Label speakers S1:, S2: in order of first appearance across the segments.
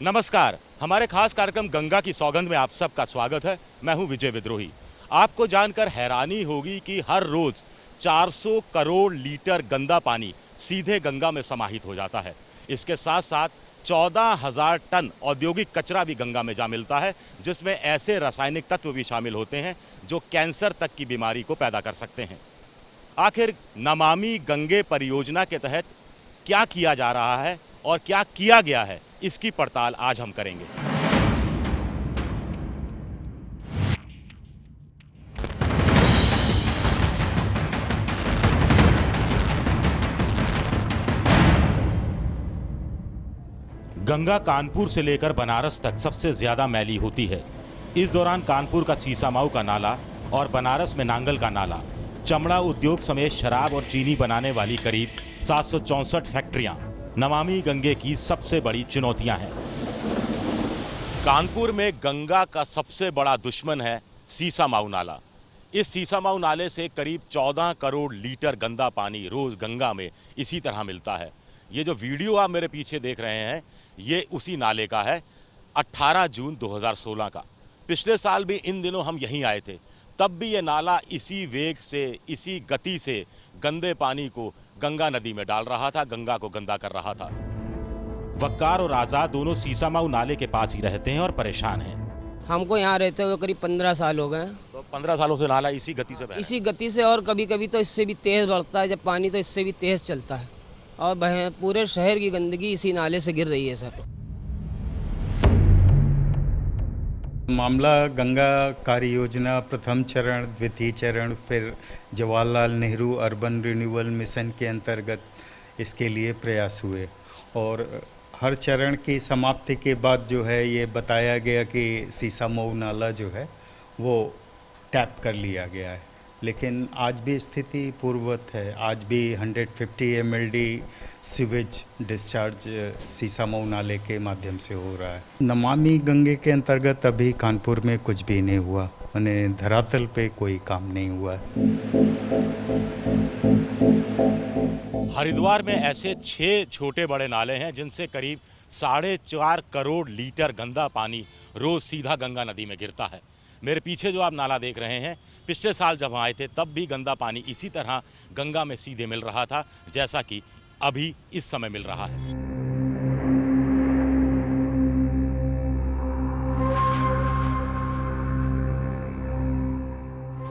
S1: नमस्कार, हमारे खास कार्यक्रम गंगा की सौगंध में आप सबका स्वागत है। मैं हूं विजय विद्रोही। आपको जानकर हैरानी होगी कि हर रोज 400 करोड़ लीटर गंदा पानी सीधे गंगा में समाहित हो जाता है। इसके साथ साथ 14,000 टन औद्योगिक कचरा भी गंगा में जा मिलता है, जिसमें ऐसे रासायनिक तत्व भी शामिल होते हैं जो कैंसर तक की बीमारी को पैदा कर सकते हैं। आखिर नमामि गंगे परियोजना के तहत क्या किया जा रहा है और क्या किया गया है, इसकी पड़ताल आज हम करेंगे। गंगा कानपुर से लेकर बनारस तक सबसे ज्यादा मैली होती है। इस दौरान कानपुर का सीसामाऊ का नाला और बनारस में नांगल का नाला चमड़ा उद्योग समेत शराब और चीनी बनाने वाली करीब 764 फैक्ट्रियां नमामि गंगे की सबसे बड़ी चुनौतियां हैं। कानपुर में गंगा का सबसे बड़ा दुश्मन है सीसामाऊ नाला। इस सीसामाऊ नाले से करीब 14 करोड़ लीटर गंदा पानी रोज गंगा में इसी तरह मिलता है। ये जो वीडियो आप मेरे पीछे देख रहे हैं, ये उसी नाले का है, 18 जून 2016 का। पिछले साल भी इन दिनों हम यहीं आए थे, तब भी ये नाला इसी वेग से, इसी गति से गंदे पानी को गंगा नदी में डाल रहा था, गंगा को गंदा कर रहा था। वक्कार और आजाद दोनों सीसामाऊ नाले के पास ही रहते हैं और परेशान हैं।
S2: हमको यहाँ रहते हुए करीब 15 साल हो गए।
S1: तो 15 सालों से नाला इसी गति से बह रहा है?
S2: इसी गति से, और कभी कभी तो इससे भी तेज बढ़ता है। जब पानी तो इससे भी तेज चलता है और पूरे शहर की गंदगी इसी नाले से गिर रही है। सर,
S3: मामला गंगा कार्य योजना प्रथम चरण, द्वितीय चरण, फिर Jawaharlal Nehru urban renewal mission के अंतर्गत इसके लिए प्रयास हुए और हर चरण की समाप्ति के बाद जो है ये बताया गया कि सीसामाऊ नाला जो है वो टैप कर लिया गया है, लेकिन आज भी स्थिति पूर्ववत है। आज भी 150 mld सीवेज डिस्चार्ज सीसामाऊ नाले के माध्यम से हो रहा है। नमामि गंगे के अंतर्गत अभी कानपुर में कुछ भी नहीं हुआ, माने धरातल पे कोई काम नहीं हुआ है।
S1: हरिद्वार में ऐसे 6 छोटे बड़े नाले हैं जिनसे करीब 4.5 करोड़ लीटर गंदा पानी रोज सीधा गंगा नदी में गिरता है। मेरे पीछे जो आप नाला देख रहे हैं, पिछले साल जब हम आए थे तब भी गंदा पानी इसी तरह गंगा में सीधे मिल रहा था, जैसा कि अभी इस समय मिल रहा है।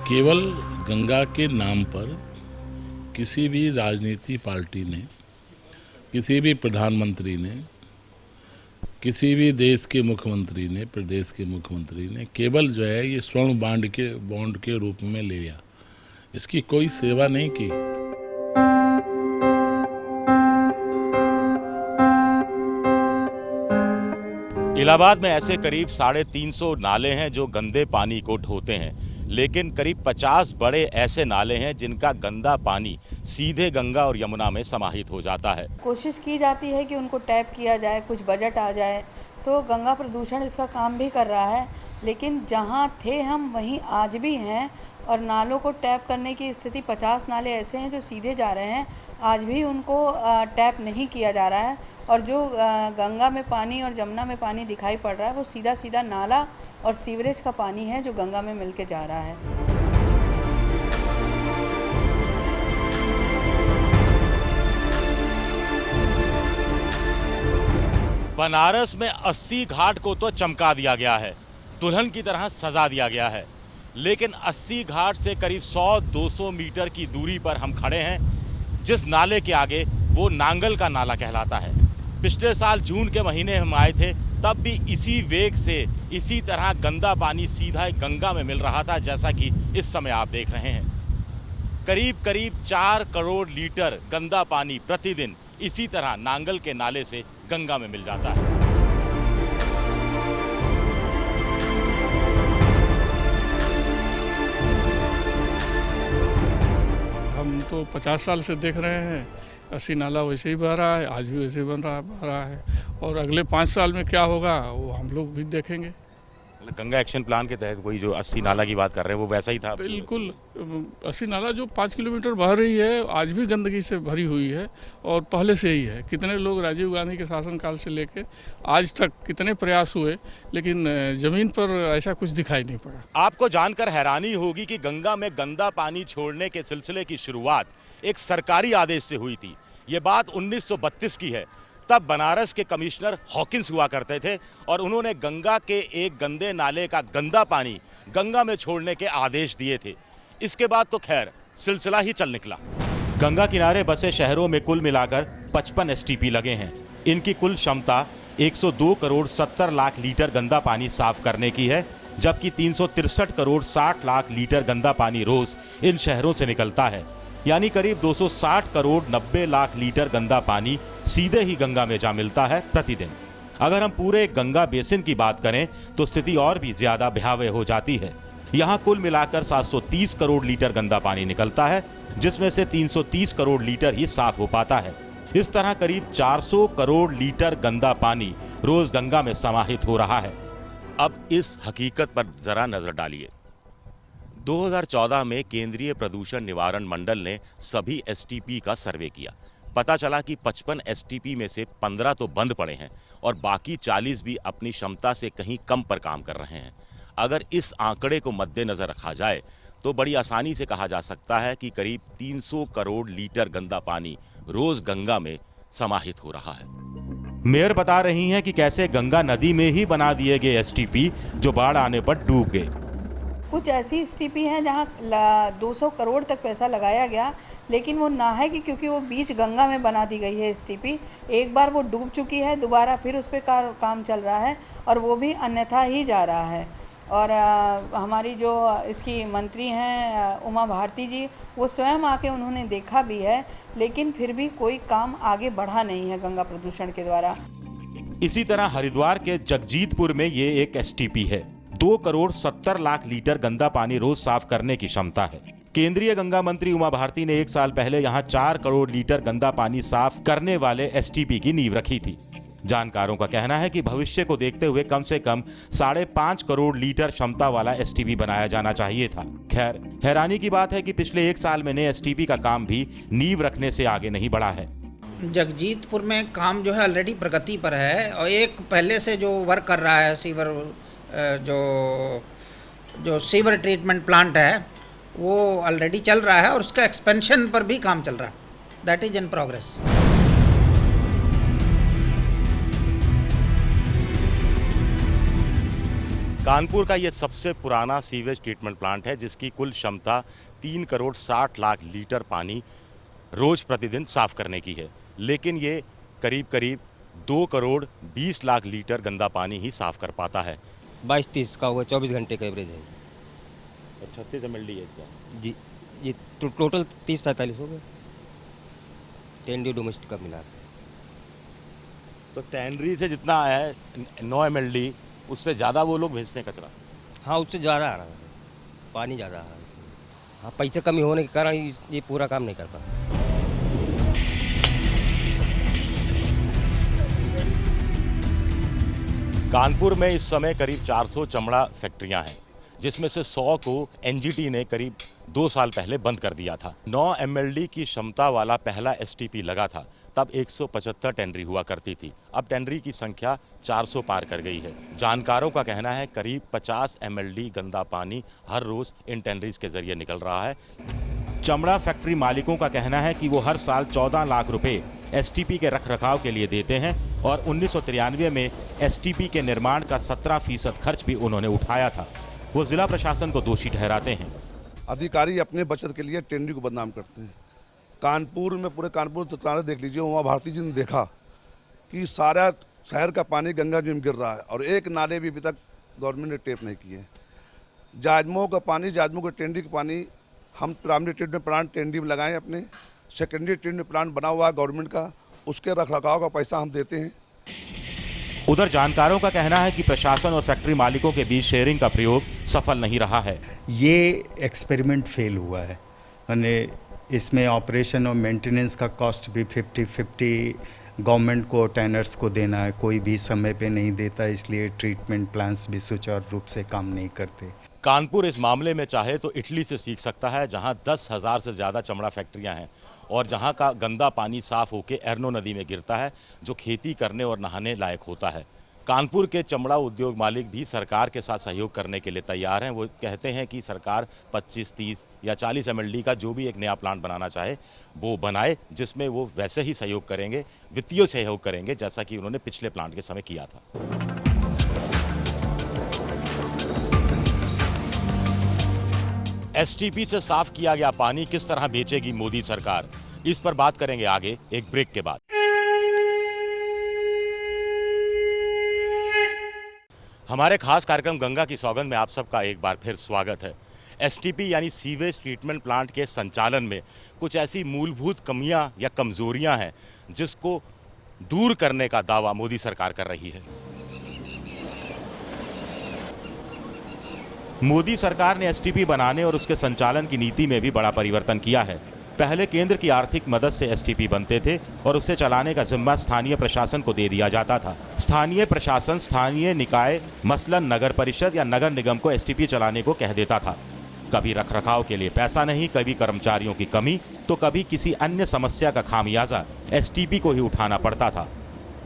S4: केवल गंगा के नाम पर किसी भी राजनीति पार्टी ने, किसी भी प्रधानमंत्री ने, किसी भी देश के मुख्यमंत्री ने, प्रदेश के मुख्यमंत्री ने केवल जो है ये स्वर्ण बॉन्ड के रूप में ले लिया। इसकी कोई सेवा नहीं की।
S1: इलाहाबाद में ऐसे करीब 350 नाले हैं जो गंदे पानी को ढोते हैं, लेकिन करीब 50 बड़े ऐसे नाले हैं जिनका गंदा पानी सीधे गंगा और यमुना में समाहित हो जाता है।
S5: कोशिश की जाती है कि उनको टैप किया जाए, कुछ बजट आ जाए, तो गंगा प्रदूषण इसका काम भी कर रहा है। लेकिन जहाँ थे हम वहीं आज भी हैं और नालों को टैप करने की स्थिति, 50 नाले ऐसे हैं जो सीधे जा रहे हैं, आज भी उनको टैप नहीं किया जा रहा है। और जो गंगा में पानी और जमुना में पानी दिखाई पड़ रहा है वो सीधा सीधा नाला और सीवरेज का पानी है जो गंगा में मिलके जा रहा है।
S1: बनारस में 80 घाट को तो चमका दिया गया है, दुल्हन की तरह सजा दिया गया है, लेकिन 80 घाट से करीब 100-200 मीटर की दूरी पर हम खड़े हैं, जिस नाले के आगे वो नांगल का नाला कहलाता है। पिछले साल जून के महीने हम आए थे, तब भी इसी वेग से, इसी तरह गंदा पानी सीधा गंगा में मिल रहा था, जैसा कि इस समय आप देख रहे हैं। करीब 4 करोड़ लीटर गंदा पानी प्रतिदिन इसी तरह नांगल के नाले से गंगा में मिल जाता है।
S6: हम तो 50 साल से देख रहे हैं, 80 नाला वैसे ही बह रहा है, आज भी वैसे बह रहा है और अगले 5 साल में क्या होगा वो हम लोग भी देखेंगे।
S1: गंगा एक्शन प्लान के तहत वही जो 80 नाला की बात कर रहे हैं वो वैसा ही था?
S6: बिल्कुल 80 नाला जो 5 किलोमीटर बह रही है आज भी गंदगी से भरी हुई है और पहले से ही है। कितने लोग राजीव गांधी के शासनकाल से लेके आज तक कितने प्रयास हुए, लेकिन ज़मीन पर ऐसा कुछ दिखाई नहीं पड़ा।
S1: आपको जानकर हैरानी होगी कि गंगा में गंदा पानी छोड़ने के सिलसिले की शुरुआत एक सरकारी आदेश से हुई थी। ये बात 1932 की है। तब बनारस के कमिश्नर हॉकिंस हुआ करते थे और उन्होंने गंगा के एक गंदे नाले का गंदा पानी गंगा में छोड़ने के आदेश दिए थे। इसके बाद तो खैर सिलसिला ही चल निकला। गंगा किनारे बसे शहरों में कुल मिलाकर 55 एसटीपी लगे हैं। इनकी कुल क्षमता 102 करोड़ 70 लाख लीटर गंदा पानी साफ करने की है, जबकि 363 करोड़ 60 लाख लीटर गंदा पानी रोज इन शहरों से निकलता है। यानी करीब 260 करोड़ 90 लाख लीटर गंदा पानी सीधे ही गंगा में जा मिलता है प्रतिदिन। अगर हम पूरे गंगा बेसिन की बात करें तो स्थिति और भी ज्यादा भयावह हो जाती है। यहाँ कुल मिलाकर 730 करोड़ लीटर गंदा पानी निकलता है, जिसमें से 330 करोड़ लीटर ही साफ हो पाता है। इस तरह करीब 400 करोड़ लीटर गंदा पानी रोज गंगा में समाहित हो रहा है। अब इस हकीकत पर जरा नजर डालिए। 2014 में केंद्रीय प्रदूषण निवारण मंडल ने सभी एसटीपी का सर्वे किया। पता चला कि 55 एसटीपी में से 15 तो बंद पड़े हैं और बाकी 40 भी अपनी क्षमता से कहीं कम पर काम कर रहे हैं। अगर इस आंकड़े को मद्देनजर रखा जाए तो बड़ी आसानी से कहा जा सकता है कि करीब 300 करोड़ लीटर गंदा पानी रोज गंगा में समाहित हो रहा है। मेयर बता रही हैं कि कैसे गंगा नदी में ही बना दिए गए एसटीपी जो बाढ़ आने पर डूब गए।
S5: कुछ ऐसी एसटीपी हैं जहाँ 200 करोड़ तक पैसा लगाया गया, लेकिन वो ना है कि क्योंकि वो बीच गंगा में बना दी गई है एसटीपी। एक बार वो डूब चुकी है, दोबारा फिर उस पर काम चल रहा है और वो भी अन्यथा ही जा रहा है। और हमारी जो इसकी मंत्री हैं उमा भारती जी, वो स्वयं आके उन्होंने देखा भी है, लेकिन फिर भी कोई काम आगे बढ़ा नहीं है गंगा प्रदूषण के द्वारा।
S1: इसी तरह हरिद्वार के जगजीतपुर में ये एक एसटीपी है। 2 करोड़ 70 लाख लीटर गंदा पानी रोज साफ करने की क्षमता है। केंद्रीय गंगा मंत्री उमा भारती ने 1 साल पहले यहां 4 करोड़ लीटर गंदा पानी साफ करने वाले एसटीपी की नींव रखी थी। जानकारों का कहना है कि भविष्य को देखते हुए कम से कम 5.5 करोड़ लीटर क्षमता वाला एसटीपी बनाया जाना चाहिए था। खैर, हैरानी की बात है कि पिछले 1 साल में नए एसटीपी का काम भी नींव रखने से आगे नहीं बढ़ा है।
S7: जगजीतपुर में काम जो है ऑलरेडी प्रगति पर है और एक पहले से जो वर्क कर रहा है सीवर जो सीवर ट्रीटमेंट प्लांट है वो ऑलरेडी चल रहा है और उसका एक्सपेंशन पर भी काम चल रहा है। That is in progress.
S1: Kanpur का ये सबसे पुराना सीवेज ट्रीटमेंट प्लांट है, जिसकी कुल क्षमता 3 करोड़ 60 लाख लीटर पानी रोज प्रतिदिन साफ करने की है, लेकिन ये करीब 2 करोड़ 20 लाख लीटर गंदा पानी ही साफ कर पाता है।
S2: 22-30 का होगा, 24 घंटे का एवरेज है।
S1: 36 mld है इसका।
S2: जी, ये टोटल 30-47 हो गए, टेनरी डोमेस्टिक का मिला।
S1: तो टैनरी से जितना है 9 mld, उससे ज़्यादा वो लोग भेजते हैं कचरा।
S2: हाँ, उससे ज़्यादा आ रहा है, पानी ज़्यादा आ रहा है इसमें। हाँ, पैसे कमी होने के कारण ये पूरा काम नहीं कर पाता।
S1: कानपुर में इस समय करीब 400 चमड़ा फैक्ट्रियां हैं, जिसमें से 100 को एनजीटी ने करीब 2 साल पहले बंद कर दिया था। 9 mld की क्षमता वाला पहला एसटीपी लगा था, तब 175 टैनरी हुआ करती थी। अब टैनरी की संख्या 400 पार कर गई है। जानकारों का कहना है करीब 50 mld गंदा पानी हर रोज इन टैनरीज के जरिए निकल रहा है। चमड़ा फैक्ट्री मालिकों का कहना है कि वो हर साल 14 लाख रुपए एसटीपी के रखरखाव के लिए देते हैं और 1993 में एसटीपी के निर्माण का 17% खर्च भी उन्होंने उठाया था। वो जिला प्रशासन को दोषी ठहराते हैं।
S8: अधिकारी अपने बचत के लिए टेंडरी को बदनाम करते हैं। कानपुर में पूरे कानपुर तो देख लीजिए, उमा भारती जी ने देखा कि सारा शहर का पानी गंगा जी में गिर रहा है और एक नाले भी अभी तक गवर्नमेंट ने टेप नहीं किए। जाजमो का पानी, जाजमो के टेंडरी का पानी हम प्राइमरी ट्रीटमेंट प्लांट टेंडरी में लगाएं, अपने सेकेंडरी ट्रीटमेंट प्लांट बना हुआ है गवर्नमेंट का, उसके रखरखाव का पैसा हम देते हैं।
S1: उधर जानकारों का कहना है कि प्रशासन और फैक्ट्री मालिकों के बीच शेयरिंग का प्रयोग सफल नहीं रहा है।
S3: ये एक्सपेरिमेंट फेल हुआ है, यानी इसमें ऑपरेशन और मेंटेनेंस का कॉस्ट भी 50-50 गवर्नमेंट को टेनर्स को देना है, कोई भी समय पे नहीं देता, इसलिए ट्रीटमेंट प्लांट्स भी सुचारू रूप से काम नहीं करते।
S1: कानपुर इस मामले में चाहे तो इटली से सीख सकता है, जहां 10,000 से ज़्यादा चमड़ा फैक्ट्रियां हैं और जहां का गंदा पानी साफ होकर एर्नो नदी में गिरता है, जो खेती करने और नहाने लायक होता है। कानपुर के चमड़ा उद्योग मालिक भी सरकार के साथ सहयोग करने के लिए तैयार हैं। वो कहते हैं कि सरकार 25, 30 या 40 MLD का जो भी एक नया प्लांट बनाना चाहे वो बनाए, जिसमें वो वैसे ही सहयोग करेंगे, वित्तीय सहयोग करेंगे, जैसा कि उन्होंने पिछले प्लांट के समय किया था। STP से साफ किया गया पानी किस तरह बेचेगी मोदी सरकार, इस पर बात करेंगे आगे एक ब्रेक के बाद। हमारे खास कार्यक्रम गंगा की सौगंध में आप सबका एक बार फिर स्वागत है। STP यानी सीवेज ट्रीटमेंट प्लांट के संचालन में कुछ ऐसी मूलभूत कमियां या कमजोरियां हैं जिसको दूर करने का दावा मोदी सरकार कर रही है। मोदी सरकार ने STP बनाने और उसके संचालन की नीति में भी बड़ा परिवर्तन किया है। पहले केंद्र की आर्थिक मदद से STP बनते थे और उसे चलाने का जिम्मा स्थानीय प्रशासन को दे दिया जाता था। स्थानीय प्रशासन स्थानीय निकाय मसलन नगर परिषद या नगर निगम को STP चलाने को कह देता था। कभी रखरखाव के लिए पैसा नहीं, कभी कर्मचारियों की कमी, तो कभी किसी अन्य समस्या का खामियाजा STP को ही उठाना पड़ता था।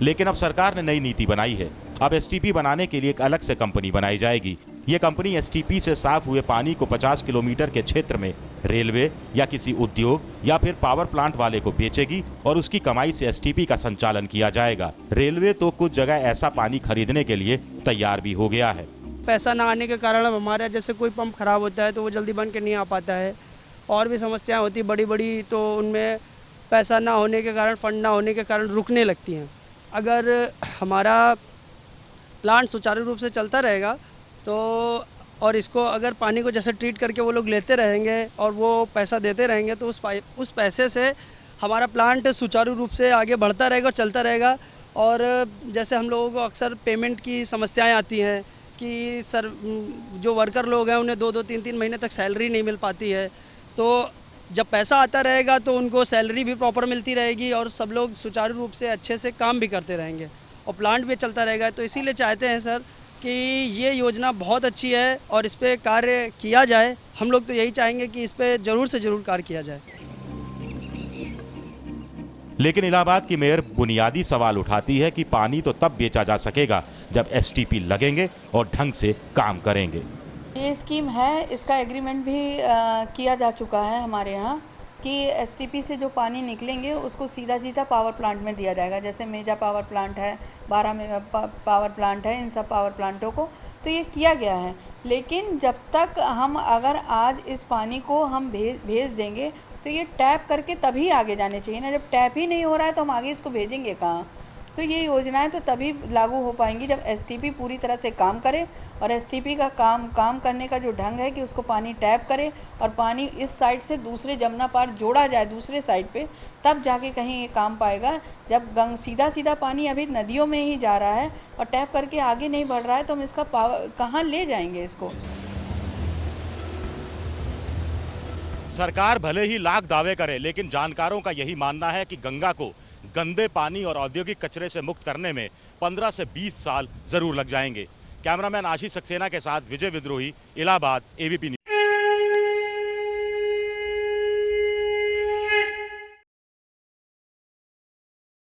S1: लेकिन अब सरकार ने नई नीति बनाई है। अब STP बनाने के लिए एक अलग से कंपनी बनाई जाएगी। ये कंपनी STP से साफ हुए पानी को 50 किलोमीटर के क्षेत्र में रेलवे या किसी उद्योग या फिर पावर प्लांट वाले को बेचेगी और उसकी कमाई से STP का संचालन किया जाएगा। रेलवे तो कुछ जगह ऐसा पानी खरीदने के लिए तैयार भी हो गया है।
S9: पैसा ना आने के कारण अब हमारे जैसे कोई पंप खराब होता है तो वो जल्दी बन के नहीं आ पाता है, और भी समस्याएं होती बड़ी बड़ी, तो उनमें पैसा ना होने के कारण, फंड ना होने के कारण रुकने लगती हैं। अगर हमारा प्लांट सुचारू रूप से चलता रहेगा तो, और इसको अगर पानी को जैसे ट्रीट करके वो लोग लेते रहेंगे और वो पैसा देते रहेंगे, तो उस पैसे से हमारा प्लांट सुचारू रूप से आगे बढ़ता रहेगा और चलता रहेगा। और जैसे हम लोगों को अक्सर पेमेंट की समस्याएं आती हैं कि सर जो वर्कर लोग हैं उन्हें 2-2, 3-3 महीने तक सैलरी नहीं मिल पाती है, तो जब पैसा आता रहेगा तो उनको सैलरी भी प्रॉपर मिलती रहेगी और सब लोग सुचारू रूप से अच्छे से काम भी करते रहेंगे और प्लांट भी चलता रहेगा। तो इसीलिए चाहते हैं सर कि ये योजना बहुत अच्छी है और इस पर कार्य किया जाए। हम लोग तो यही चाहेंगे कि इस पर ज़रूर से ज़रूर कार्य किया जाए।
S1: लेकिन इलाहाबाद की मेयर बुनियादी सवाल उठाती है कि पानी तो तब बेचा जा सकेगा जब STP लगेंगे और ढंग से काम करेंगे।
S5: ये स्कीम है, इसका एग्रीमेंट भी किया जा चुका है हमारे यहाँ कि STP से जो पानी निकलेंगे उसको सीधा सीधा पावर प्लांट में दिया जाएगा। जैसे मेजा पावर प्लांट है, 12 में पावर प्लांट है, इन सब पावर प्लांटों को तो ये किया गया है। लेकिन जब तक हम अगर आज इस पानी को हम भेज देंगे तो ये टैप करके तभी आगे जाने चाहिए ना। जब टैप ही नहीं हो रहा है तो हम आगे इसको भेजेंगे कहाँ। तो ये योजनाएं तो तभी लागू हो पाएंगी जब STP पूरी तरह से काम करे, और STP का काम करने का जो ढंग है कि उसको पानी टैप करे और पानी इस साइड से दूसरे जमुना पार जोड़ा जाए दूसरे साइड पे, तब जाके कहीं ये काम पाएगा। जब सीधा पानी अभी नदियों में ही जा रहा है और टैप करके आगे नहीं बढ़ रहा है तो हम इसका पावर कहाँ ले जाएंगे इसको।
S1: सरकार भले ही लाख दावे करे, लेकिन जानकारों का यही मानना है कि गंगा को गंदे पानी और औद्योगिक कचरे से मुक्त करने में 15 से 20 साल जरूर लग जाएंगे। कैमरामैन आशीष सक्सेना के साथ विजय विद्रोही, इलाहाबाद, ABP न्यूज़।